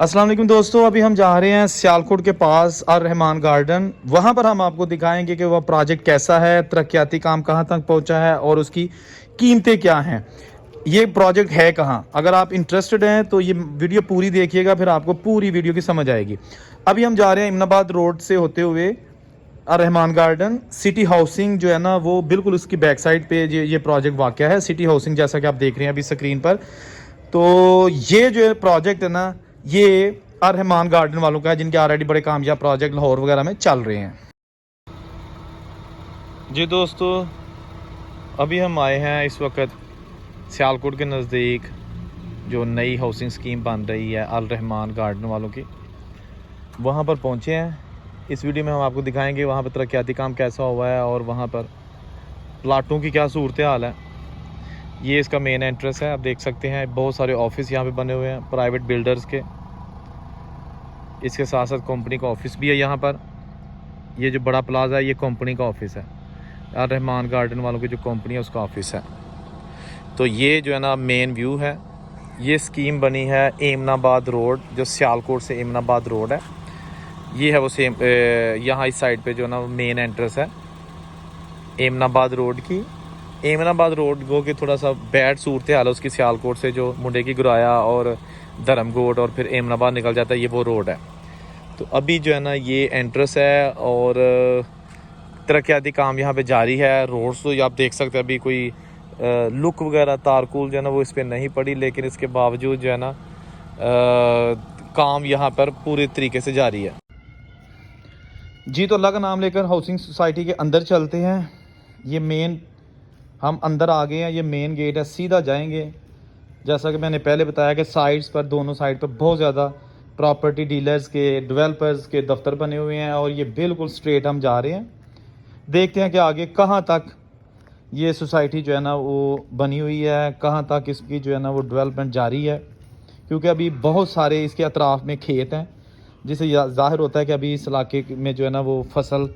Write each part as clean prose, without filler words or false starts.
अस्सलाम वालेकुम दोस्तों, अभी हम जा रहे हैं सियालकोट के पास अर रहमान गार्डन। वहाँ पर हम आपको दिखाएंगे कि वह प्रोजेक्ट कैसा है, तरक्याती काम कहाँ तक पहुँचा है और उसकी कीमतें क्या हैं। ये प्रोजेक्ट है कहाँ। अगर आप इंटरेस्टेड हैं तो ये वीडियो पूरी देखिएगा, फिर आपको पूरी वीडियो की समझ आएगी। अभी हम जा रहे हैं इमनाबाद रोड से होते हुए अर रहमान गार्डन। सिटी हाउसिंग जो है ना, वो बिल्कुल उसकी बैक साइड पे ये प्रोजेक्ट वाक़या है। सिटी हाउसिंग जैसा कि आप देख रहे हैं अभी स्क्रीन पर। तो ये जो प्रोजेक्ट है ना, ये अर रहमान गार्डन वालों का है, जिनके ऑलरेडी बड़े कामयाब प्रोजेक्ट लाहौर वगैरह में चल रहे हैं। जी दोस्तों, अभी हम आए हैं इस वक्त सियालकोट के नज़दीक जो नई हाउसिंग स्कीम बन रही है अर रहमान गार्डन वालों की, वहाँ पर पहुँचे हैं। इस वीडियो में हम आपको दिखाएंगे वहाँ पर तरक्याती काम कैसा हुआ है और वहाँ पर प्लाटों की क्या सूरत हाल है। ये इसका मेन एंट्रेंस है, आप देख सकते हैं। बहुत सारे ऑफिस यहाँ पे बने हुए हैं प्राइवेट बिल्डर्स के। इसके साथ साथ कंपनी का ऑफिस भी है यहाँ पर। ये जो बड़ा प्लाजा है ये कंपनी का ऑफिस है, अर रहमान गार्डन वालों की जो कंपनी है उसका ऑफिस है। तो ये जो है ना मेन व्यू है। ये स्कीम बनी है एमनाबाद रोड, जो सियालकोट से एमनाबाद रोड है, ये है वो सेम। यहाँ इस साइड पे जो है ना मेन एंट्रेंस है एमनाबाद रोड की। एमनाबाद रोड गो के थोड़ा सा बैड सूरत हाल है उसकी, सियालकोट से जो मुंडे की गुराया और धर्मकोट और फिर एमनाबाद निकल जाता है, ये वो रोड है। तो अभी जो है ना ये एंट्रेंस है और तरक्याती काम यहाँ पे जारी है। रोड्स तो आप देख सकते हैं अभी कोई लुक वगैरह तारकुल जो है ना वो इस पर नहीं पड़ी, लेकिन इसके बावजूद जो है ना काम यहाँ पर पूरे तरीके से जारी है। जी, तो अल्लाह का नाम लेकर हाउसिंग सोसाइटी के अंदर चलते हैं। ये मेन, हम अंदर आ गए हैं। ये मेन गेट है, सीधा जाएंगे। जैसा कि मैंने पहले बताया कि साइड्स पर, दोनों साइड पर बहुत ज़्यादा प्रॉपर्टी डीलर्स के, डेवलपर्स के दफ्तर बने हुए हैं और ये बिल्कुल स्ट्रेट हम जा रहे हैं। देखते हैं कि आगे कहाँ तक ये सोसाइटी जो है ना वो बनी हुई है, कहाँ तक इसकी जो है ना वो डेवलपमेंट जारी है। क्योंकि अभी बहुत सारे इसके अतराफ़ में खेत हैं, जिससे ज़ाहिर होता है कि अभी इस इलाके में जो है ना वो फसल,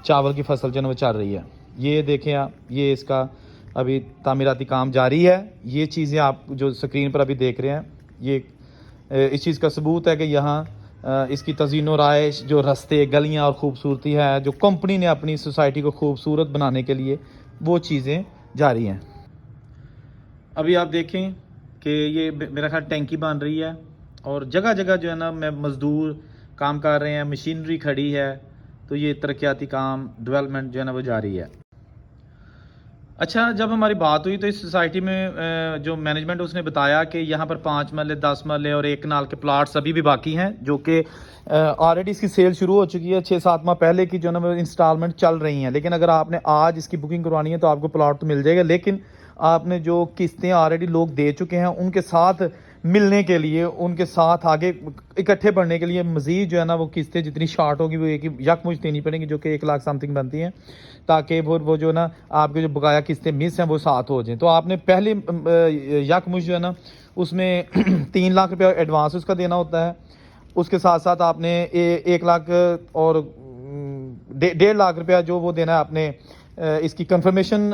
चावल की फसल जो है ना वो चल रही है। ये देखें आप, ये इसका अभी तामीराती काम जारी है। ये चीज़ें आप जो स्क्रीन पर अभी देख रहे हैं, ये इस चीज़ का सबूत है कि यहाँ इसकी तज़ीन और राइश, जो रास्ते, गलियाँ और ख़ूबसूरती है, जो कंपनी ने अपनी सोसाइटी को खूबसूरत बनाने के लिए, वो चीज़ें जारी हैं। अभी आप देखें कि ये मेरा ख्याल टैंकी बन रही है और जगह जगह जो है ना मैं मज़दूर काम कर रहे हैं, मशीनरी खड़ी है। तो ये तरक्याती काम, डेवलपमेंट जो है ना वो जारी है। अच्छा, जब हमारी बात हुई तो इस सोसाइटी में जो मैनेजमेंट उसने बताया कि यहाँ पर 5 मरले, 10 मरले और 1 कनाल के प्लाट्स अभी भी बाकी हैं, जो कि ऑलरेडी इसकी सेल शुरू हो चुकी है। 6-7 माह पहले की जो ना वो इंस्टॉलमेंट चल रही हैं। लेकिन अगर आपने आज इसकी बुकिंग करवानी है तो आपको प्लाट तो मिल जाएगा, लेकिन आपने जो किस्तें ऑलरेडी लोग दे चुके हैं उनके साथ मिलने के लिए, उनके साथ आगे इकट्ठे बढ़ने के लिए मज़ीद जो है ना वो किस्तें जितनी शार्ट होगी वो एक ही यकमुश्त देनी पड़ेंगी, जो कि 1 लाख समथिंग बनती हैं, ताकि वो जो ना आपके जो बकाया किस्तें मिस हैं वो साथ हो जाएं। तो आपने पहले यकमुश्त जो है ना उसमें 3 लाख रुपया एडवांस उसका देना होता है। उसके साथ साथ आपने 1 लाख और 1.5 लाख रुपया जो वो देना है आपने, इसकी कंफर्मेशन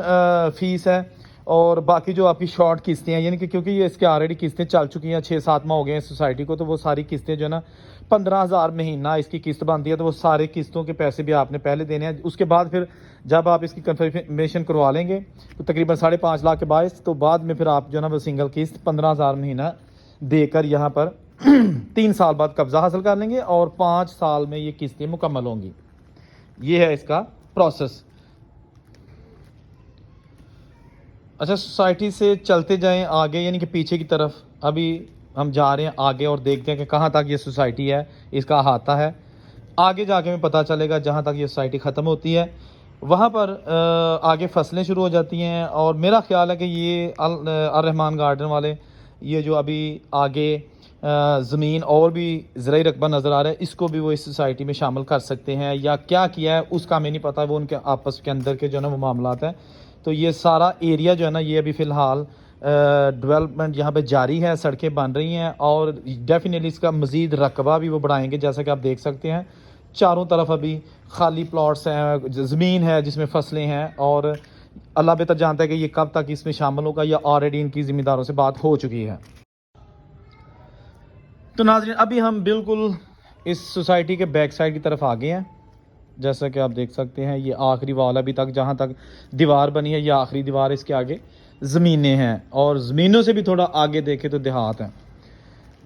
फ़ीस है। और बाकी जो आपकी शॉर्ट किस्तें हैं, यानी कि क्योंकि ये इसके ऑलरेडी किस्तें चल चुकी हैं, 6-7 माह हो गए हैं सोसाइटी को, तो वो सारी किस्तें जो है ना 15,000 महीना इसकी किस्त बनती है। तो वो सारे किस्तों के पैसे भी आपने पहले देने हैं। उसके बाद फिर जब आप इसकी कंफर्मेशन करवा लेंगे तो तकरीबन 5.5 लाख के बायस, तो बाद में फिर आप जो है ना वो सिंगल किस्त 15,000 महीना देकर यहाँ पर 3 साल बाद कब्ज़ा हासिल कर लेंगे और 5 साल में ये किस्तें मुकम्मल होंगी। ये है इसका प्रोसेस। अच्छा, सोसाइटी से चलते जाएं आगे, यानी कि पीछे की तरफ। अभी हम जा रहे हैं आगे और देखते हैं कि कहाँ तक ये सोसाइटी है, इसका अहाता है। आगे जाके हमें पता चलेगा जहाँ तक ये सोसाइटी ख़त्म होती है वहाँ पर आगे फसलें शुरू हो जाती हैं। और मेरा ख्याल है कि ये अर रहमान गार्डन वाले, ये जो अभी आगे ज़मीन और भी ज़राई रकबा नज़र आ रहा है, इसको भी वो इस सोसाइटी में शामिल कर सकते हैं या क्या किया है उसका हमें नहीं पता, वो उनके आपस के अंदर के जो है ना वो मामलात हैं। तो ये सारा एरिया जो है ना ये अभी फ़िलहाल डेवलपमेंट यहाँ पे जारी है, सड़कें बन रही हैं और डेफिनेटली इसका मज़ीद रकबा भी वो बढ़ाएंगे। जैसा कि आप देख सकते हैं चारों तरफ अभी खाली प्लॉट्स हैं, ज़मीन है जिसमें फसलें हैं, और अल्लाह बेहतर जानता है कि ये कब तक इसमें शामिल होगा या ऑलरेडी इनकी ज़िम्मेदारों से बात हो चुकी है। तो नाज़रीन अभी हम बिल्कुल इस सोसाइटी के बैक साइड की तरफ आ गए हैं। जैसा कि आप देख सकते हैं ये आखिरी वाल अभी तक जहाँ तक दीवार बनी है, ये आखिरी दीवार, इसके आगे ज़मीनें हैं और ज़मीनों से भी थोड़ा आगे देखे तो देहात हैं।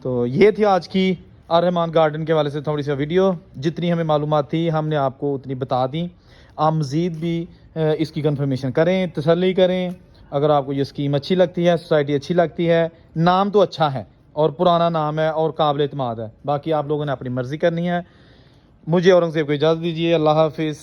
तो ये थी आज की अर्रहमान गार्डन के वाले से थोड़ी सी वीडियो। जितनी हमें मालूमात थी हमने आपको उतनी बता दी। आप मज़ीद भी इसकी कंफर्मेशन करें, तसल्ली करें। अगर आपको ये स्कीम अच्छी लगती है, सोसाइटी अच्छी लगती है, नाम तो अच्छा है और पुराना नाम है और काबिल एतमाद है, बाकी आप लोगों ने अपनी मर्ज़ी करनी है। मुझे औरंगज़ेब को इजाज़त दीजिए। अल्लाह हाफिज़।